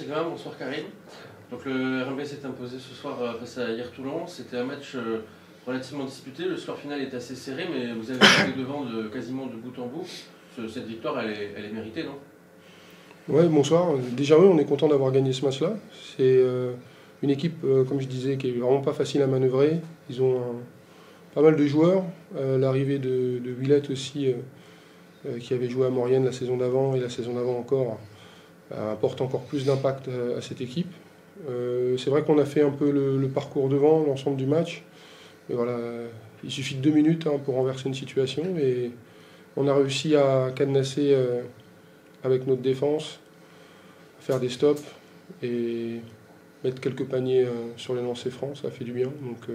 Sylvain, bonsoir Karim. Donc le RMB s'est imposé ce soir face à Hier Toulon. C'était un match relativement disputé. Le score final est assez serré, mais vous avez été devant quasiment de bout en bout. Cette victoire, elle est méritée, non? Ouais, bonsoir. Déjà, oui, on est content d'avoir gagné ce match-là. C'est une équipe, comme je disais, qui est vraiment pas facile à manœuvrer. Ils ont pas mal de joueurs. L'arrivée de Villette aussi, qui avait joué à Maurienne la saison d'avant et la saison d'avant encore, apporte encore plus d'impact à cette équipe. C'est vrai qu'on a fait un peu le parcours devant, l'ensemble du match. Et voilà, il suffit de 2 minutes pour renverser une situation. Et on a réussi à cadenasser avec notre défense, faire des stops et mettre quelques paniers sur les lancers francs, ça a fait du bien. Donc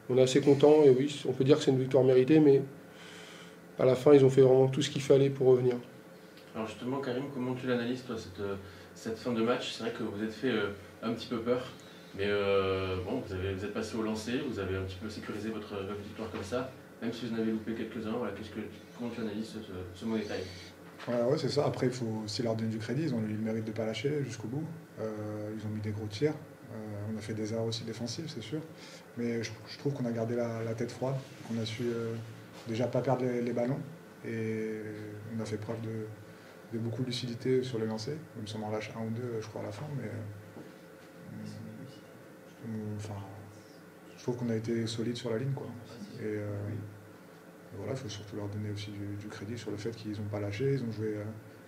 on est assez content et oui, on peut dire que c'est une victoire méritée, mais à la fin, ils ont fait vraiment tout ce qu'il fallait pour revenir. Alors justement, Karim, comment tu l'analyses, toi, cette fin de match? C'est vrai que vous êtes fait un petit peu peur, mais bon, vous êtes passé au lancer, vous avez un petit peu sécurisé votre victoire comme ça, même si vous en avez loupé quelques-uns. Voilà, comment tu analyses ce mauvais time? Ouais, c'est ça. Après, il faut aussi leur donner du crédit. Ils ont eu le mérite de ne pas lâcher jusqu'au bout. Ils ont mis des gros tirs. On a fait des erreurs aussi défensives, c'est sûr. Mais je trouve qu'on a gardé la tête froide, qu'on a su déjà pas perdre les ballons. Et on a fait preuve de beaucoup de lucidité sur les lancers. Même si on en lâche un ou deux, je crois, à la fin. Mais enfin, je trouve qu'on a été solide sur la ligne, quoi. Et voilà, il faut surtout leur donner aussi du crédit sur le fait qu'ils n'ont pas lâché, ils ont joué,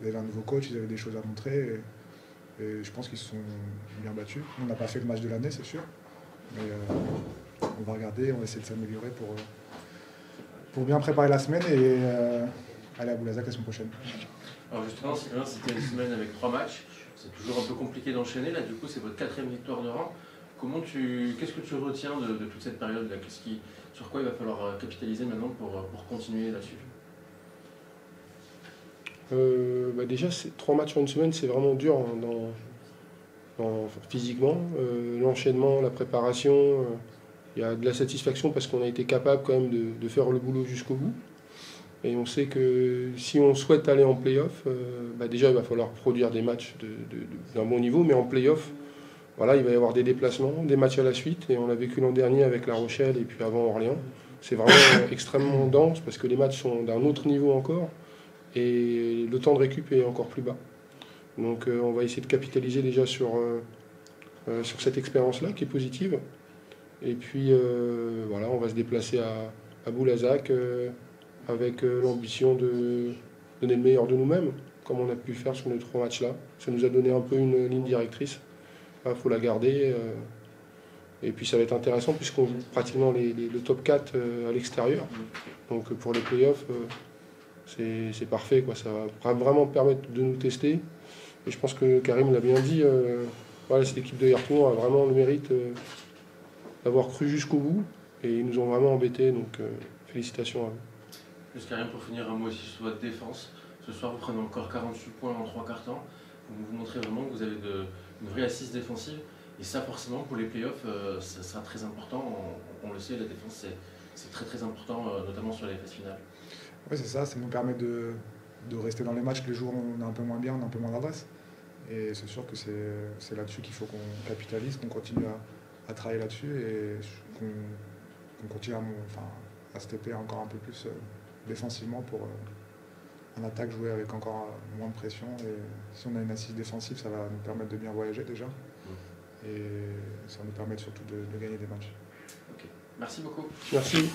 ils avaient un nouveau coach, ils avaient des choses à montrer et je pense qu'ils se sont bien battus. On n'a pas fait le match de l'année, c'est sûr, mais on va regarder, on va essayer de s'améliorer pour bien préparer la semaine et aller à Boulazac la semaine prochaine. Alors justement, c'était une semaine avec 3 matchs, c'est toujours un peu compliqué d'enchaîner, là du coup c'est votre 4e victoire de rang. Qu'est-ce que tu retiens de toute cette période-là? Sur quoi il va falloir capitaliser maintenant pour continuer là-dessus? Déjà, 3 matchs en une semaine, c'est vraiment dur physiquement. L'enchaînement, la préparation, il y a de la satisfaction parce qu'on a été capable quand même de faire le boulot jusqu'au bout. Et on sait que si on souhaite aller en play-off, déjà il va falloir produire des matchs d'un bon niveau, mais en play-off, voilà, il va y avoir des déplacements, des matchs à la suite, et on l'a vécu l'an dernier avec La Rochelle et puis avant Orléans. C'est vraiment extrêmement dense parce que les matchs sont d'un autre niveau encore et le temps de récup est encore plus bas. Donc on va essayer de capitaliser déjà sur cette expérience-là qui est positive. Et puis voilà, on va se déplacer à Boulazac avec l'ambition de donner le meilleur de nous-mêmes, comme on a pu le faire sur nos 3 matchs-là. Ça nous a donné un peu une ligne directrice. Il faut la garder. Et puis ça va être intéressant puisqu'on joue pratiquement le top 4 à l'extérieur. Donc pour les playoffs, c'est parfait, quoi. Ça va vraiment permettre de nous tester. Et je pense que Karim l'a bien dit, voilà, cette équipe de Hier Toulon a vraiment le mérite d'avoir cru jusqu'au bout. Et ils nous ont vraiment embêtés, donc félicitations à eux. Juste Karim, pour finir, un mot aussi sur votre défense. Ce soir, vous prenez encore 48 points en 3 quarts temps. Vous montrez vraiment que vous avez une vraie assise défensive. Et ça, forcément, pour les playoffs, ça sera très important. On le sait, la défense, c'est très très important, notamment sur les phases finales. Oui, c'est ça nous permet de rester dans les matchs les jours où on est un peu moins bien, on a un peu moins d'adresse. Et c'est sûr que c'est là-dessus qu'il faut qu'on capitalise, qu'on continue à travailler là-dessus et qu'on continue à se taper encore un peu plus défensivement pour en attaque jouer avec encore moins de pression. Et si on a une assise défensive, ça va nous permettre de bien voyager déjà. Et ça va nous permettre surtout de gagner des matchs. Ok. Merci beaucoup. Merci.